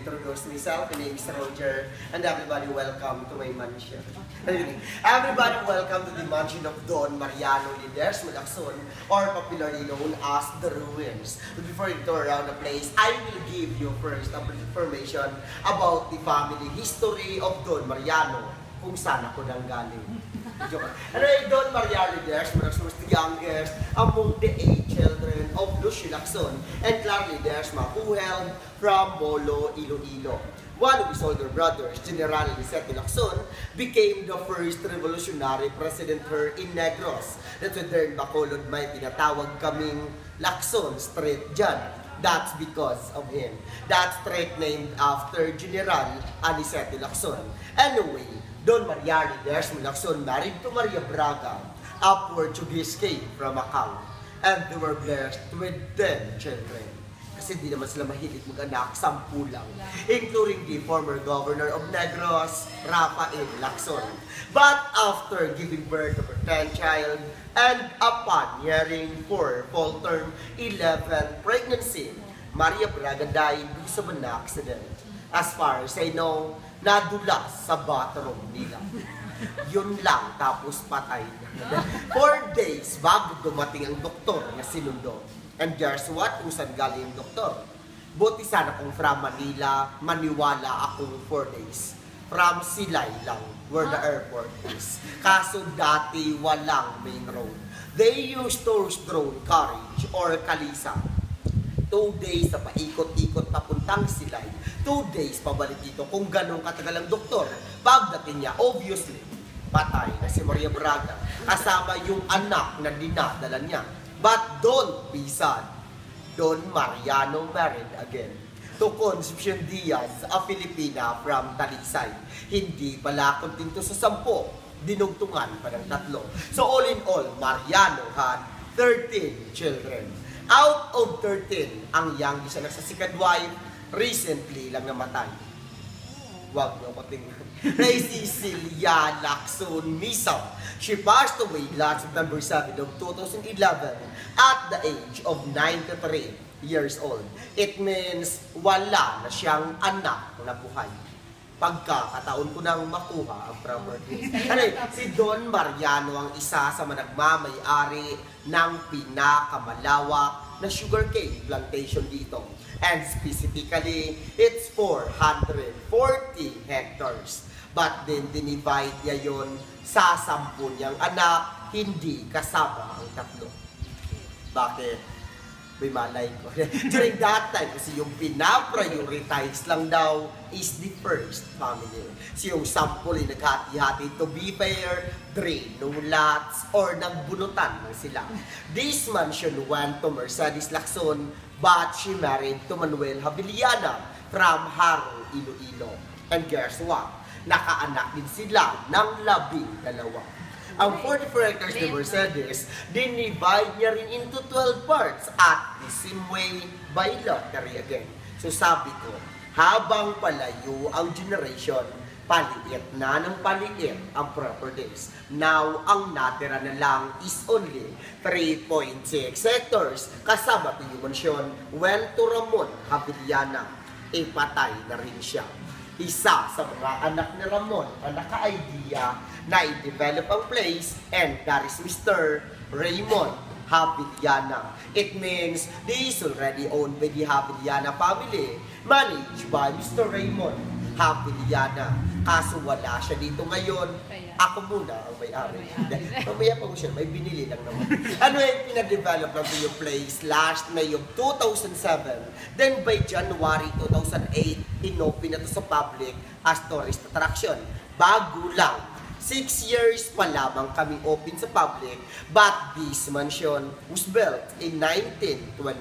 introduce myself. My name is Roger, and everybody welcome to my mansion. Everybody welcome to the mansion of Don Mariano Ledesma Lacson, or popularly known as The Ruins. But before you tour around the place, I will give you first a brief information about the family history of Don Mariano, kung saan ako nang galing. Anyway, Don Mariano Ledesma Lacson was the youngest among the 8 children of Lucio Lacson and Clara Ledesma, who hailed from Molo, Iloilo. One of his older brothers, General Lisette Lacson, became the first revolutionary president here in Negros. That's why Bacolod may tinatawag kaming Lacson Street dyan. That's because of him. That street named after General Anicete Lacson. Anyway, Don Mariano Ledesma Lacson married to Maria Braga, a Portuguese king from Macau. And they were blessed with 10 children. Kasi di naman sila mahilig mag-anak, 10 lang. Including the former governor of Negros, Rafael Lacson. But after giving birth to her 10th child, and upon hearing for full term 11th pregnancy, Maria Braga died because of an accident. As far as I know, nadulas sa bathroom nila. Yun lang, tapos patay na. 4 days bago dumating ang doktor na sinundo. And guess what? Kung saan galing yung doktor? Buti sana kung from Manila, maniwala akong 4 days. From Silay lang, where the airport is. Kaso dati walang main road. They used to drone carriage or kalisa. 2 days na paikot-ikot papuntang Silay. 2 days pabalik dito kung ganong katagal ang doktor. Pagdating niya, obviously, patay na si Maria Braga. Kasama yung anak na dinadala niya. But don't be sad. Don Mariano married again to Concepcion Diaz, a Filipina from Talisay. Hindi pala kontento sa 10, dinugtungan pa ng 3. So all in all, Mariano had 13 children. Out of 13, ang youngest na nagsasikat wife, recently lang namatay. Wag mo ko tingnan. Kay Cecilia Lacson Misa. She passed away last September 7 of 2011 at the age of 93 years old. It means wala na siyang anak na buhay. Pagkakataon ko nang makuha ang property. Si Don Mariano ang isa sa managmamay-ari ng pinakamalawak na sugarcane plantation dito. And specifically, it's 440 hectares. But then, dinivide niya yun sa 10 niyang anak, hindi kasama ang 3. Bakit? May malay ko. During that time, kasi yung pinaprioritize lang daw is the first family. So yung sample ay naghati-hati to be fair, drain, no lots, or nagbunutan lang sila. This mansion went to Mercedes Lacson, but she married to Manuel Habiliana from Haro, Iloilo. And guess what? Nakaanak din sila ng 12. Ang 44 hectares ni Mercedes, dinivide niya rin into 12 parts at the same way by lottery again. So sabi ko, habang palayo ang generation, paliit na ng paliit ang properties. Now, ang natira na lang is only 3.6 hectares. Kasama yung mansyon, went to Ramon Habiliana. Ipatay na rin siya. Isa sa mga anak ni Ramon ang naka-idea na i-develop ang place, and that is Mr. Raymond Habiliana. It means this is already owned by the Habiliana family, managed by Mr. Raymond Habiliana. Kaso wala siya dito ngayon. Ako muna ang may-ari. Mamaya pa ko siya, may binili lang naman. Ano yung pinadevelop lang yung place last May of 2007. Then by January 2008, inopen na to sa public as tourist attraction. Bago lang. 6 years pa lamang kami open sa public, but this mansion was built in 1920.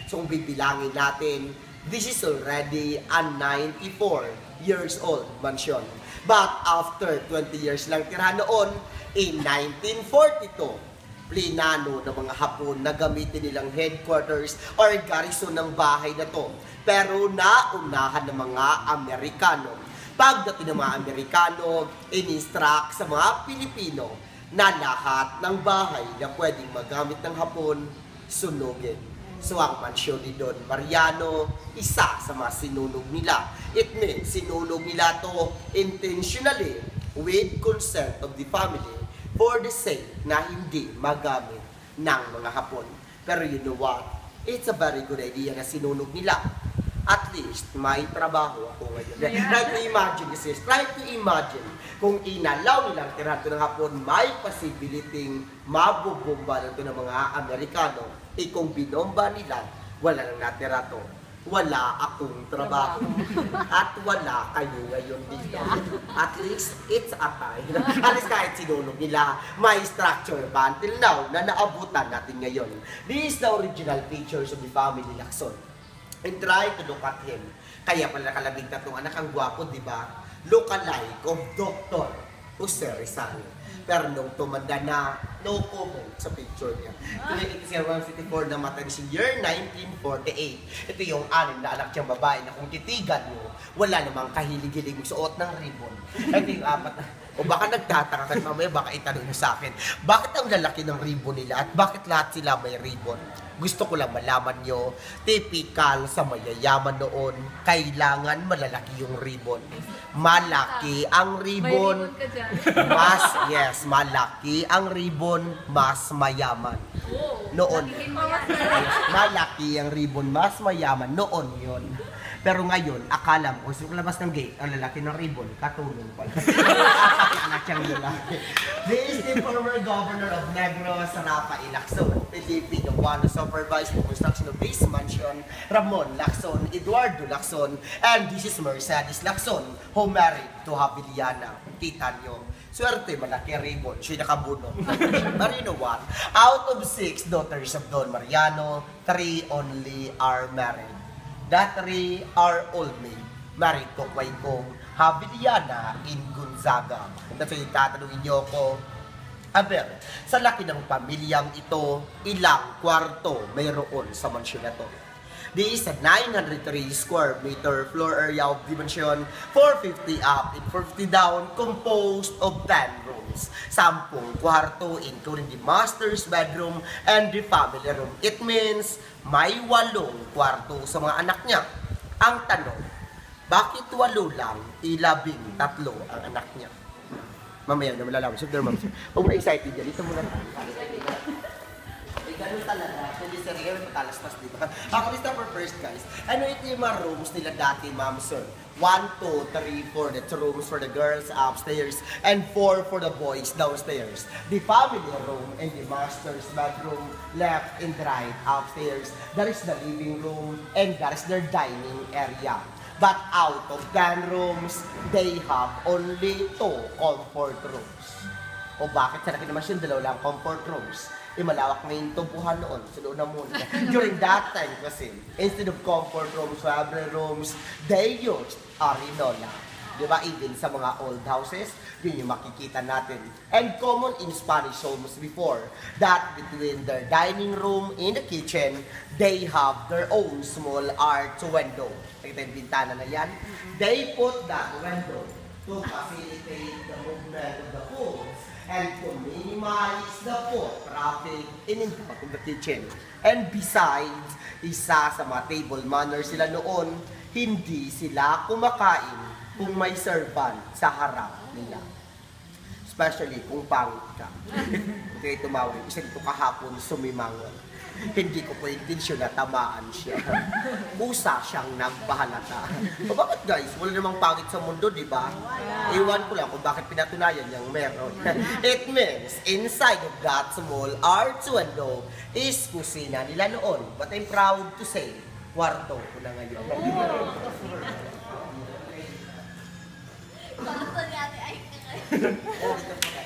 So kung bibilangin natin, this is already a 94 years old mansion. But after 20 years lang tira noon, in 1942, plinano ng mga Hapon na gamitin nilang headquarters or garrison ng bahay na to. Pero naunahan ng mga Amerikano. Pagdating ng mga Amerikano, in-instruct sa mga Pilipino na lahat ng bahay na pwedeng magamit ng Hapon, sunugin. So ang mansyon ni Don Mariano, isa sa mga sinunog nila. It means sinunog nila to intentionally with consent of the family for the sake na hindi magamit ng mga Hapon. Pero you know what? It's a very good idea na sinunog nila. At least, may trabaho ako ngayon. Try to imagine, sis. Try to imagine kung inalaw nilang tirahan ito ng Hapon, may possibility mabubomba nito ng mga Amerikano. Kung binomba nila, wala nang natira to. Wala akong trabaho. At wala kayo ngayon dito. At least, it's a time. At least kahit sinunog nila, may structure ba until now na naabutan natin ngayon. This is the original pictures of the family Lacson. And try to look at him. Kaya pala nakalabing tatlong anak, ang gwapo, di ba? Look-alike of Dr. Jose Rizal. Pero nung tumanda na, no comment sa picture niya. Ito si 154 na matan si year 1948. Ito yung anim na anak niyang babae na kung titigan mo, wala namang kahilig-hilig suot ng ribbon. Ito yung apat na, o baka nagtataka ka mamaya, baka itanong mo sa akin, bakit ang lalaki ng ribbon nila at bakit lahat sila may ribbon? Gusto ko lang malaman nyo, typical sa mayayaman noon, kailangan malalaki yung ribbon. Malaki ang ribbon, malaki ang ribbon, mas mayaman. Noon. Malaki ang ribbon, mas mayaman. Noon yon. Pero ngayon, akala mo, kung labas ng gate, ang lalaki ng ribbon, katulong pala. Anak siyang lalaki. This is the former governor of Negros, Rafael Lacson. PDP, the one who supervised the construction of this mansion, Ramon Lacson, Eduardo Lacson, and this is Mercedes Lacson, who married to Habiliana. Kita nyo. Swerte, malaki ribbon, siya nakabuno. But you know what? Out of 6 daughters of Don Mariano, 3 only are married. That 3 are all made. Married to Kwaikong Habiliana in Gonzaga. That's why tatanungin niyo ko, aber, sa laki ng pamilyang ito, ilang kwarto mayroon sa mansyon na to? This is a 903 square meter floor area of the mansion, 450 up and 450 down, composed of 10 rooms. 10 kwarto, including the master's bedroom and the family room. It means may 8 kwarto sa mga anak niya. Ang tanong, bakit 8 lang, 13 ang anak niya? Mamaya na malalaman. So, ma'am, huwag mo na excited yan. Ito muna. Ganun talaga. Hindi sir, ganun matalastas dito. Ako lista for first guys. Ano ito yung mga rooms nila dati, ma'am sir? 1, 2, 3, 4. That's rooms for the girls upstairs and 4 for the boys downstairs. The family room and the master's bedroom left and right upstairs. That is the living room and that is their dining area. But out of 10 rooms, they have only 2 comfort rooms. O bakit sa laki naman siya, 2 lang comfort rooms? Malawak na yung tumpuhan noon. Sunod na muna. During that time kasi, instead of comfort rooms, family rooms, they used arenola. Diba? Even sa mga old houses, yun yung makikita natin. And common in Spanish homes before, that between their dining room and the kitchen, they have their own small arch window. Nakita yung bintana na yan? They put that window to facilitate the movement of the foods and to minimize the foot traffic in the kitchen. And besides, isa sa mga table manners sila noon, hindi sila kumakain kung may servant sa harap nila. Especially kung pangit ka. Kaya tumawag, isa dito kahapon sumimangon. Hindi ko po intensyon na tamaan siya. Pusa siyang nagbahalata. O bakit guys? Wala namang pangit sa mundo, di ba? Iwan ko lang kung bakit pinatunayan niyang meron. It means, inside of that small arch window is kusina nila noon. But I'm proud to say, kwarto ko na ngayon.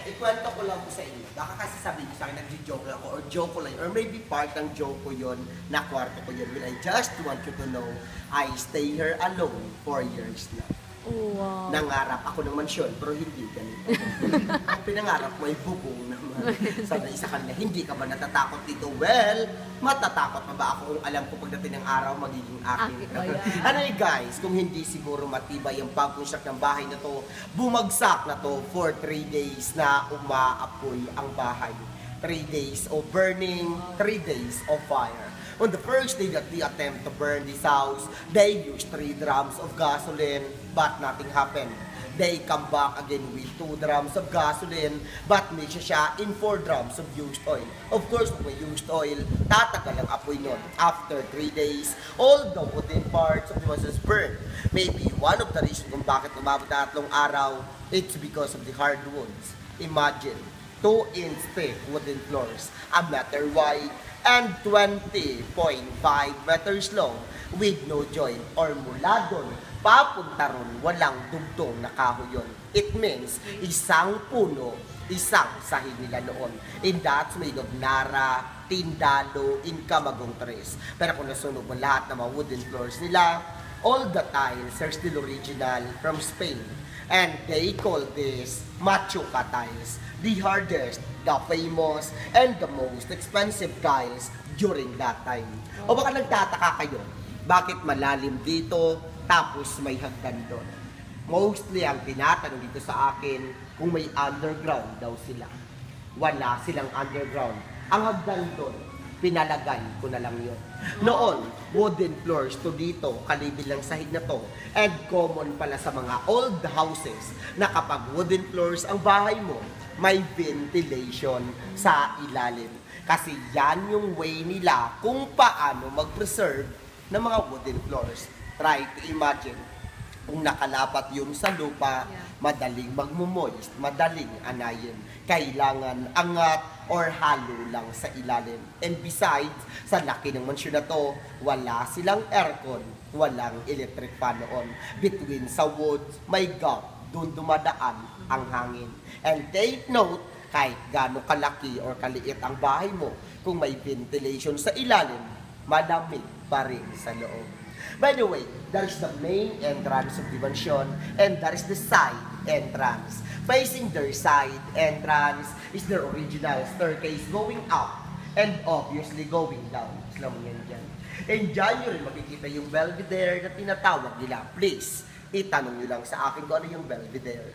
Ikwento ko lang po sa inyo. Baka kasi sabihin sa akin, nag-joke ako or joke ko lang, or maybe part ng joke ko yun, na kwarto ko yun. Well, I just want you to know, I stay here alone 4 years na. Wow. Nangarap ako ng mansyon, pero hindi ganito. Ang pinangarap mo ay bubong naman. Sabi sa kanila, hindi ka ba natatakot dito? Well, matatakot pa ba ako kung alam ko pagdating ng araw magiging akin? Ano guys, kung hindi siguro matibay ang pag-construct ng bahay na to, bumagsak na to for 3 days na umaapoy ang bahay. 3 days of burning, 3 days of fire. On the first day that they attempt to burn this house, they used 3 drums of gasoline, but nothing happened. They come back again with 2 drums of gasoline, but mix siya in 4 drums of used oil. Of course, kung may used oil, tatagal ang apoy nun. After 3 days, all the wooden parts of the house is burned. Maybe one of the reasons kung bakit umabot na 3 araw, it's because of the hardwoods. Imagine, 2-inch thick wooden floors, a meter wide, and 20.5 meters long, with no joint or mula doon papunta ron, walang dugtong na kahoy yun. It means, isang puno, isang sahig nila noon. And that's made of Nara, Tindalo, Incamagong trees. Pero kung nasunog mo lahat ng mga wooden floors nila, all the tiles are still original from Spain. And they call this Machuca tiles, the hardest, the famous, and the most expensive tiles during that time. O baka nagtataka kayo, bakit malalim dito, tapos may hagdan doon? Mostly ang tinatanong dito sa akin kung may underground daw sila. Wala silang underground. Ang hagdan doon, pinalagay ko na lang yun. Noon, wooden floors to dito, kalibil lang sahig na to. And common pala sa mga old houses na kapag wooden floors ang bahay mo, may ventilation sa ilalim. Kasi yan yung way nila kung paano mag-preserve ng mga wooden floors. Try to imagine, kung nakalapat yun sa lupa, madaling magmumoist, madaling anayin. Kailangan angat or halo lang sa ilalim. And besides, sa laki ng mansyon na to, wala silang aircon, walang electric fan noon. Between sa woods, may gap, doon dumadaan ang hangin. And take note, kahit gaano kalaki or kaliit ang bahay mo, kung may ventilation sa ilalim, malamig pa rin sa loob. By the way, there is the main entrance of the mansion and there is the side entrance. Facing their side entrance is their original staircase going up and obviously going down. Islam yan dyan. And dyan nyo rin makikita yung Belvedere na tinatawag nila. Please, itanong nyo lang sa akin kung ano yung Belvedere.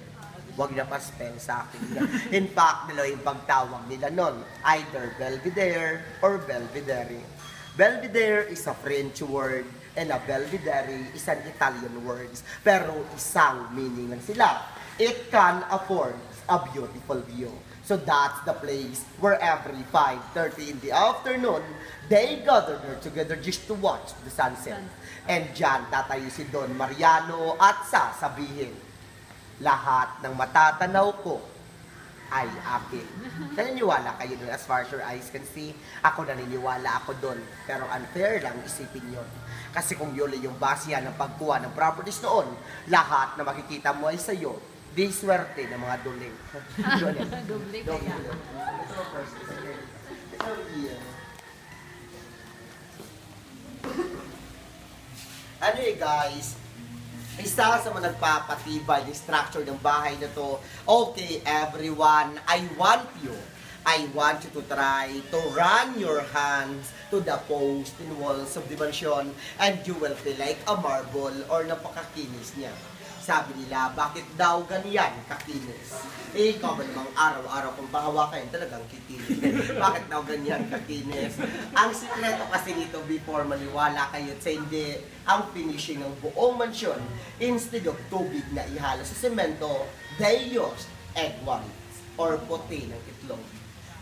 Huwag na pa-spell sa akin. In fact, dalawa yung pagtawag nila nun. Either Belvedere or Belvedere. Belvedere is a French word and a Belvedere is an Italian word. Pero isang meaning lang sila. It can afford a beautiful view. So that's the place where every 5:30 in the afternoon, they gather there together just to watch the sunset. And dyan tatayo si Don Mariano at sasabihin, lahat ng matatanaw ko ay akin. Naniniwala kayo doon as far as your eyes can see? Ako naniniwala ako doon. Pero unfair lang isipin yun. Kasi kung yun yung basihan ng pagkuha ng properties noon, lahat na makikita mo ay sa'yo. Di swerte ng mga duling. Duling kaya. Anyway guys, isa sa mga nagpapatibay yung structure ng bahay na to. Okay, everyone, I want you to try to run your hands to the post and walls of the mansion and you will feel like a marble or napakakinis niya. Sabi nila, bakit daw ganyan kakinis? Eh, ikaw ba namang araw-araw kung pahawakan, talagang kikinis. Bakit daw ganyan kakinis? Ang sikreto kasi nito, before maniwala kayo sa hindi, ang finishing ng buong mansyon, instead of tubig na ihalo sa semento, they used egg whites or puti ng itlog.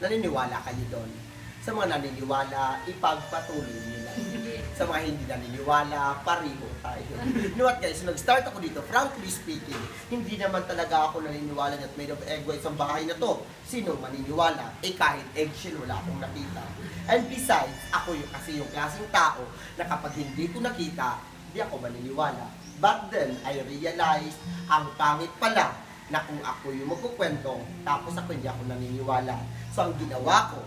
Naniniwala kayo doon? Sa mga naniniwala, ipagpatuloy nila. Sa mga hindi naniniwala, pareho tayo. You know what guys, so nag-start ako dito, frankly speaking, hindi naman talaga ako naniniwala that made of egg whites ang bahay na to. Sinong maniniwala? Eh kahit eggshell, wala akong nakita. And besides, ako yung kasi yung klaseng tao na kapag hindi ko nakita, hindi ako maniniwala. But then, I realized, ang pangit pala na kung ako yung magkukwento, tapos ako hindi ako naniniwala. So ang ginawa ko,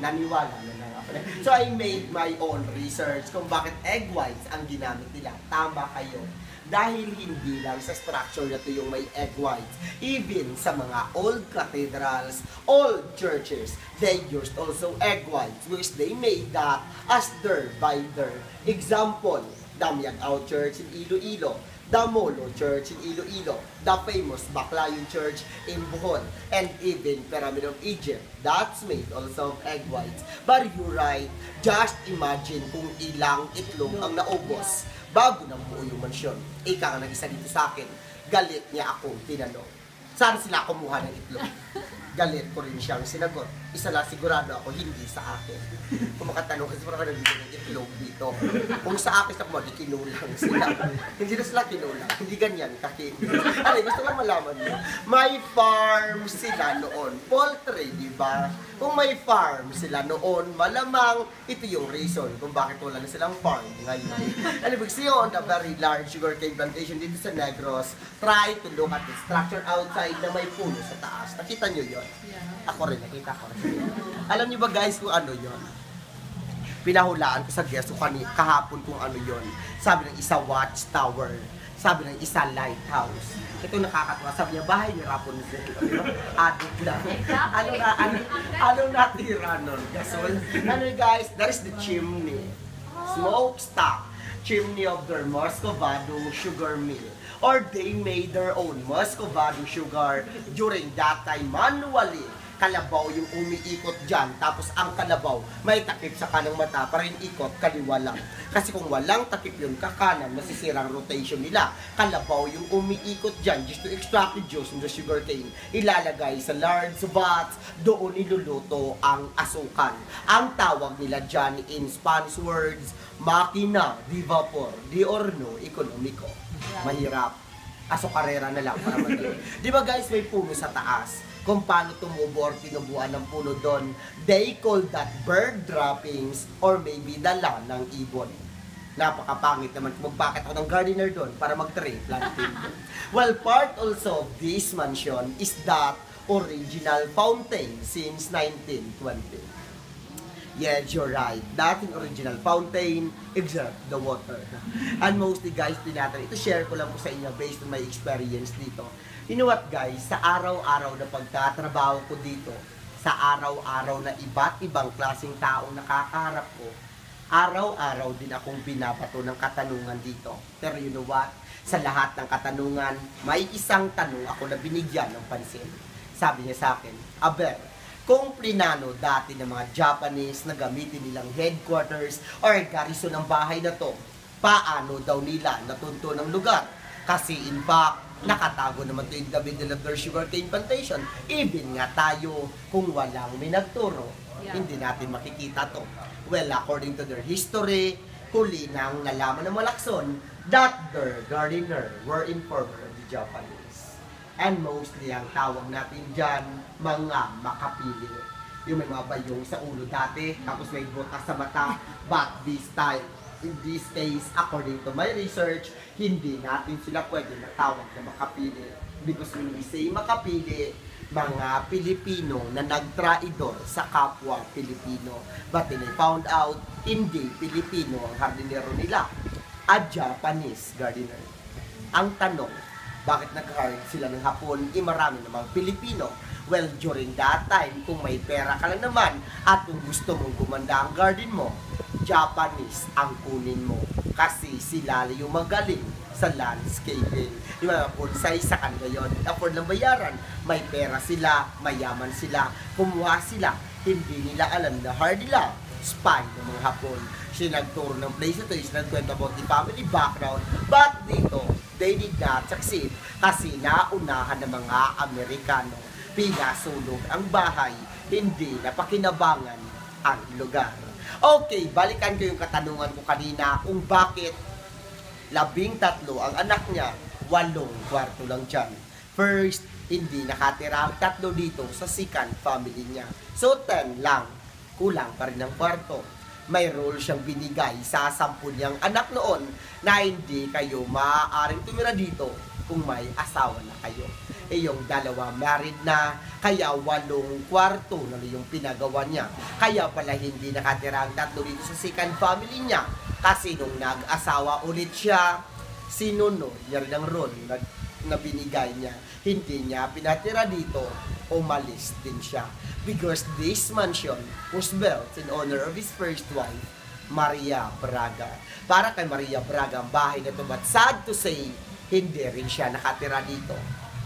naniwala na lang ako. So I made my own research kung bakit egg whites ang ginamit nila. Tama kayo. Dahil hindi lang sa structure na ito yung may egg whites. Even sa mga old cathedrals, old churches, they used also egg whites, which they made that as their binder. Example, Damiagao Church in Iloilo. the Molo Church in Iloilo, the famous Baclayon Church in Bohol, and even Pyramid of Egypt. That's made also of egg whites. But you're right, just imagine kung ilang itlog ang naubos bago nang buo yung mansyon. Ika nga ng isa dito sa akin, galit niya akong tinanong. Saan sila kumuha ng itlog? Galit ko rin siyang sinagot. Isa lang sigurado ako, hindi sa akin. Kung makatanong kasi parang nabigyan ng itlog dito. Kung sa akin sa kumadi, kinulang sila. Hindi na sila kinulang. Hindi ganyan, kaki. Ano, gusto lang malaman mo. May farm sila noon. Poultry, di ba? Kung may farm sila noon, malamang ito yung reason kung bakit wala na silang farm ngayon. And if you on the very large sugarcane plantation dito sa Negros, try to look at the structure outside na may puno sa taas. Nakita nyo yun? Ako rin, nakita ko rin. Alam niyo ba guys kung ano yon? Pinahulaan ko sa guest ko kahapon kung ano yon. Sabi ng isa watchtower. Sabi ng isa lighthouse. Ito nakakatawa. Sabi niya, bahay ni Rapunzel. Adik lang. Ano natira nun? Gasol? Ano guys, that is the chimney. Smokestack. Chimney of their Muscovado sugar mill. Or they made their own Muscovado sugar during that time manually. Kalabaw yung umiikot dyan, tapos ang kalabaw may takip sa kanang mata para yung ikot kaliwa lang. Kasi kung walang takip yun, kakanan, masisira ang rotation nila. Kalabaw yung umiikot dyan just to extract the juice from the sugarcane. Ilalagay sa large vats, doon iluluto ang asukal. Ang tawag nila dyan in Spanish words, makina di vapor, di horno economico. Mahirap. Asokarera na lang para madali. Di ba guys, may puno sa taas? Kung paano tumubo or tinubuan ng puno doon, they call that bird droppings or maybe dala ng ibon. Napakapangit naman kung magpakit ako ng gardener doon para mag-tree planting. Well, part also of this mansion is that original fountain since 1920. Yes, you're right. Dating original fountain, except the water. And mostly guys, ito share ko lang po sa inyo based on my experience dito. You know what guys, sa araw-araw na pagtatrabaho ko dito, sa araw-araw na iba't ibang klaseng taong nakakaharap ko, araw-araw din akong binabato ng katanungan dito. Pero you know what? Sa lahat ng katanungan, may isang tanong ako na binigyan ng pansin. Sabi niya sa akin, Aber, kung plinano dati ng mga Japanese na gamitin nilang headquarters or garrison ng bahay na to, paano daw nila natunto ng lugar? Kasi in fact, nakatago naman ito in the middle of their sugarcane plantation. Even nga tayo, kung walang may nagturo, hindi natin makikita to. Well, according to their history, huli nang nalaman ng Malakson that their gardener were informer of the Japanese. And mostly, ang tawag natin dyan, mga makapili. Yung may mga bayong sa ulo dati, tapos may butas sa mata, but this time, in this case, according to my research, hindi natin sila pwede matawag na makapili. Because when we say makapili, mga Pilipino na nagtraidor sa kapwa Pilipino. But then I found out, hindi Pilipino ang hardinero nila, a Japanese gardener. Ang tanong, bakit nag-hard sila ng Hapon? Marami namang Pilipino. Well, during that time, kung may pera ka lang naman at kung gusto mong gumanda ang garden mo, Japanese ang kunin mo. Kasi sila yung magaling sa landscaping. Yung mga bonsai sa kanila yun. Afford ng bayaran. May pera sila, mayaman sila, kumuha sila. Hindi nila alam na hard nila. Spy ng mga Hapon. Siya nagturo ng place ito, is nagkwento about the family background. But dito, they did not succeed kasi naunahan ng mga Amerikano. Pinasulog ang bahay, hindi napakinabangan ang lugar. Okay, balikan ko yung katanungan ko kanina kung bakit 13 ang anak niya, 8 kwarto lang dyan. First, hindi nakatira ang 3 dito sa second family niya. So 10 lang, kulang pa rin ang kwarto. May role siyang binigay sa 10 niyang anak noon na hindi kayo maaaring tumira dito kung may asawa na kayo. Yung 2 married na, kaya 8 kwarto na yung pinagawa niya. Kaya pala hindi nakatira ang 3 dito sa second family niya. Kasi nung nag-asawa ulit siya, sinunod niya rin ang role na binigay niya. Hindi niya pinatira dito, umalis din siya. Because this mansion was built in honor of his first wife, Maria Braga. Para kay Maria Braga ang bahay na ito, but sad to say, hindi rin siya nakatira dito.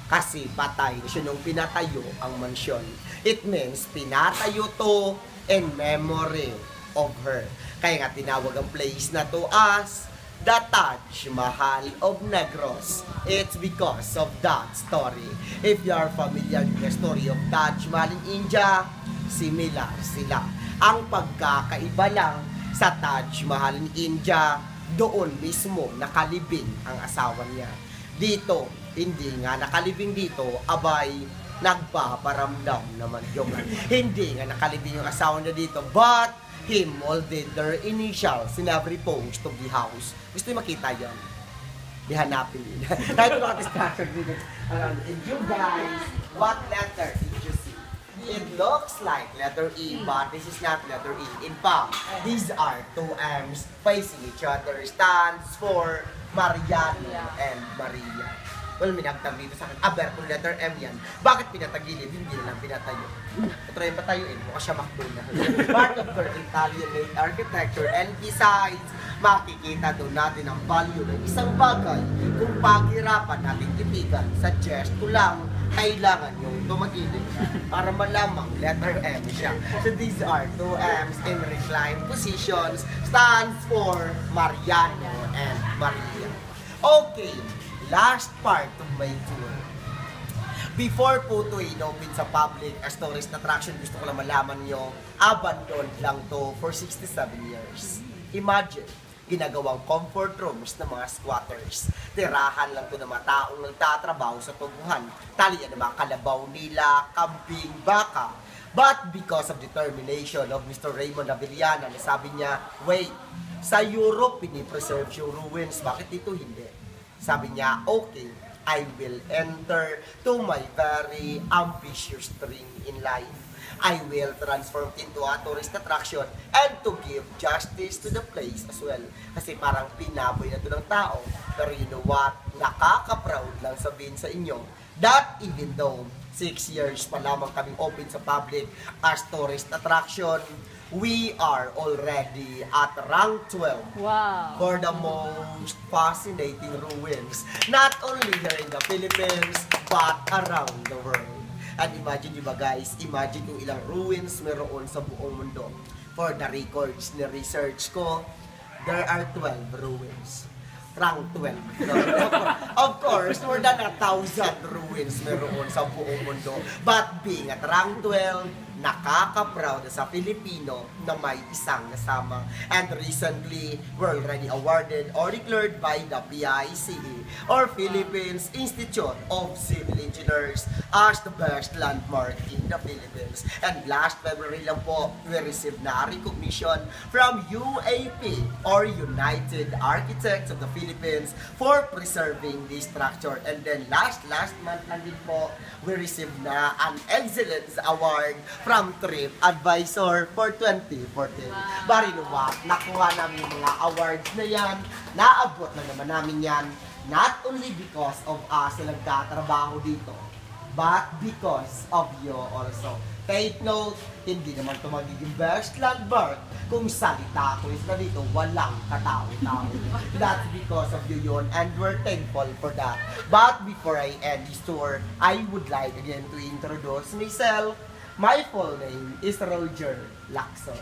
Kasi patay siya nung pinatayo ang mansyon. It means pinatayo to in memory of her. Kaya nga tinawag ang place na to as the Taj Mahal of Negros. It's because of that story. If you are familiar with the story of Taj Mahal in India, similar sila. Ang pagkakaiba lang sa Taj Mahal in India, doon mismo nakalibing ang asawa niya. Dito, hindi nga nakalibing dito, abay, nagpaparamdam naman yung hindi nga nakalibing yung asawa niya dito, but he molded their initials in every post of the house. Gusto niyo makita yun? Di hanapin yun. Kahit mga distraction dito. And you guys, what letter did you see? It looks like letter E, but this is not letter E. In fact, these are two M's facing each other. Stands for Mariano and Maria. Well, minagtag dito sa akin. Kung letter M yan, bakit pinatagilid? Hindi na lang pinatayo. Try pa tayo mukha siya McDonald's. Part of their Italian made architecture, and besides, makikita doon natin ang value ng isang bagay kung paghirapan natin tipigan. Suggest ko lang, kailangan yung tumagilid para malamang letter M siya. So these are two M's in reclined positions, stands for Mariano and Maria. Okay, last part of my tour. Before po ito in-open sa public as tourist attraction, gusto ko lang malaman nyo, abandoned lang to for 67 years. Imagine, ginagawang comfort rooms ng mga squatters. Tirahan lang to ng mga taong nagtatrabaho sa tubuhan. Talian ng mga kalabaw nila, kambing, baka. But because of determination of Mr. Raymond Avellana, sabi niya, wait, sa Europe, pinipreserve yung ruins. Bakit dito hindi? Sabi niya, okay, I will enter to my very ambitious dream in life. I will transform it into a tourist attraction and to give justice to the place as well. Kasi parang pinaboy na ito ng tao. Pero you know what? Nakaka-proud lang sabihin sa inyo that even though 6 years pa lamang kaming open sa public as tourist attraction, we are already at rank 12 Wow. for the most fascinating ruins, not only here in the Philippines, but around the world. And imagine nyo ba guys, imagine kung ilang ruins meron sa buong mundo. For the records ni research ko, there are 12 ruins. Rank 12. Of course, more than 1,000 ruins meron sa buong mundo. But being at rank 12, nakaka-proud sa Filipino na may isang kasama. And recently, we're already awarded or declared by the PICE or Philippines Institute of Civil Engineers as the best landmark in the Philippines. And last February lang po, we received na recognition from UAP or United Architects of the Philippines for preserving this structure. And then last month lang din po, we received na an Excellence Award from Trip Advisor for 2014. But you know what? Nakuha namin yung mga awards na yan, naabot na naman namin yan, not only because of us na nagtatrabaho dito, but because of you also. Take note, hindi naman ito magiging best landmark kung salita ko is na dito, walang katao-tao. That's because of you yun, and we're thankful for that. But before I end this tour, I would like again to introduce myself. My full name is Roger Lacson.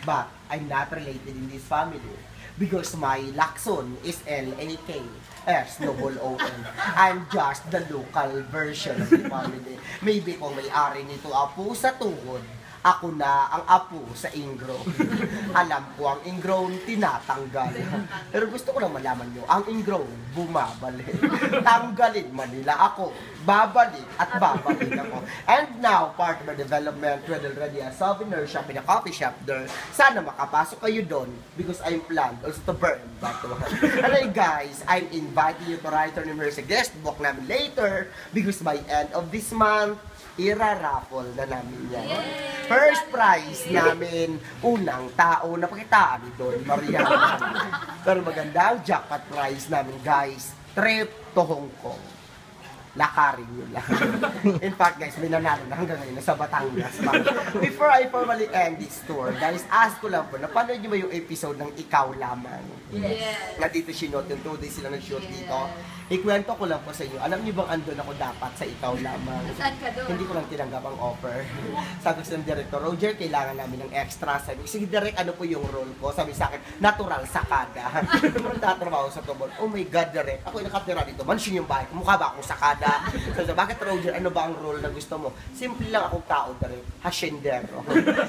But I'm not related in this family because my Lacson is L-A-K-S, double O-N. I'm just the local version of the family. Maybe kung may-ari nito apo sa tuhod, ako na ang apo sa ingrown. Alam ko ang ingrown tinatanggal. Pero gusto ko lang malaman nyo, ang ingrown bumabalik. Tanggalin man nila ako, babalik at babalik ako. And now, part of the development, we're already a souvenir shop in a coffee shop there. Sana makapasok kayo doon because I'm planned also to burn that one. Hello guys, I'm inviting you to write your name sa guest book namin later because by end of this month, ira-raffle na namin yan. First prize namin, unang tao na pakitaan doon, Maria. Pero maganda ang jackpot prize namin, guys. Trip to Hong Kong. Lakarin nyo lang. In fact, guys, may nanalo na hanggang ngayon nasa Batangas pa. Before I formally end this tour, guys, ask ko lang po, napanood nyo ba yung episode ng Ikaw Lamang? Yes. Na dito sinot, yung 2 days sila nag-shoot dito. Ikwento ko lang po sa inyo. Alam niyo bang andun ako dapat sa Ikaw Lamang? Saan ka doon? Hindi ko lang tinanggap ang offer. Sabi ko sa director, Roger, kailangan namin ng extra. Sabi ko, sige direct, ano po yung role ko? Sabi sa akin, natural, sakada. Tatrabaho sa tubol. Oh my God, direct. Ako yung nakatira dito. Mansyon yung bahay ko. Mukha ba akong sakada? Sabi ko, bakit Roger, ano ba ang role na gusto mo? Simple lang akong tao, direct. Hasyendero.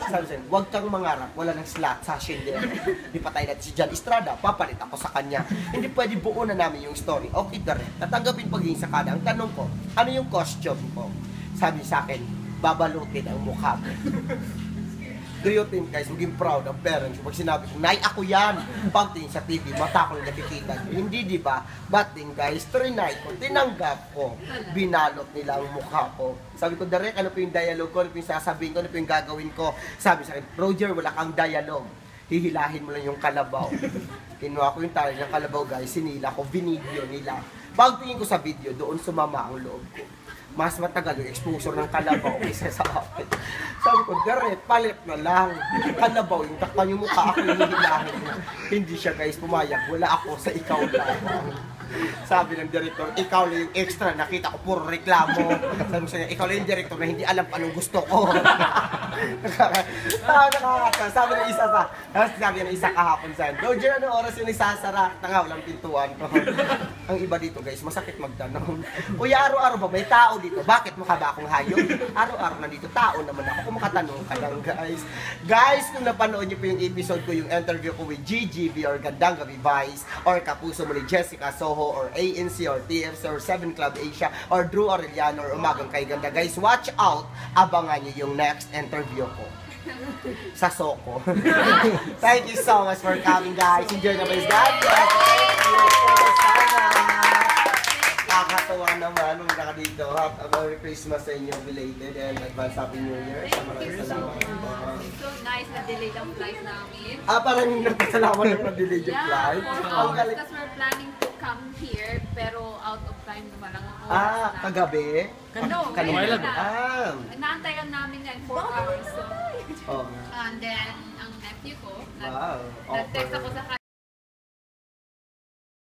Sabi sa akin, huwag kang mangarap. Wala ng slot sa hasyendero. Di patay natin si John Estrada. Papalit ako sa kanya. Hindi pwede buo na namin yung story. Okay, direct. Tatanggapin pagiging sakada. Ang tanong ko, ano yung costume ko? Sabi sa akin, babalutin ang mukha mo. Do you think guys, maging proud ang parents pag sinabi ko, Nay, ako yan! Pagtingin sa TV, mata ko na nakikita. Hindi, di ba? But then guys, trinay ko, tinanggap ko. Binalot nila ang mukha ko. Sabi ko, Direk, ano po yung dialogue ko? Ano po yung sasabihin ko? Ano po yung gagawin ko? Sabi sa akin, Roger, wala kang dialogue. Hihilahin mo lang yung kalabaw. Kinuha ko yung tali ng kalabaw guys, sinila ko, binidyo nila. Pagtingin ko sa video, doon sumama ang loob ko. Mas matagal yung exposure ng kalabaw kaysa sa akin. Sabi ko, Direk, palit na lang. Kalabaw, yung takpan yung mukha, ako yung hihilahin na. Hindi siya guys, pumayag. Wala ako sa Ikaw Lamang. Sabi ng director, ikaw lang yung extra, nakita ko puro reklamo. Sabi ko sa niya, ikaw lang yung director na hindi alam pa anong gusto ko. Nakakatawa. Sabi ng isa sa, sabi ng isa kahapon sa akin, Roger, ano oras yung isasara? Tanga, walang pintuan ko. Ang iba dito guys, masakit magtanong. Kuya, araw-araw ba may tao dito? Bakit mukha ba akong hayop? Araw-araw na dito, tao naman ako. Kung makatanong ka lang guys. Guys, kung napanood niyo po yung episode ko, yung interview ko with GGB or Gandang Gabi Vice, or Kapuso mo ni Jessica Soho, or ANC, or TFC, or 7 Club Asia, or Drew Arellano, or Umagang Kay Ganda. Guys, watch out! Abangan niyo yung next interview ko sa Soko. Thank you so much for coming, guys. Enjoy na guys. God bless. Thank you. Sana. Nakakatawa naman nung naka dito. Merry Christmas sa inyo, belated, and advance Happy New Year. Maraming salamat. So nice na delayed ang flight namin. Parang nagpasalamat na na-delay yung flight. Yeah, 4 Ang hours. galing. Because we're planning to come here, pero out of time naman lang ako. Kagabi? Ngayon na. Inaantayan Inaantayan namin yan 4 hours. So, Oh. and then, ang nephew ko, Wow. nag-text ako sa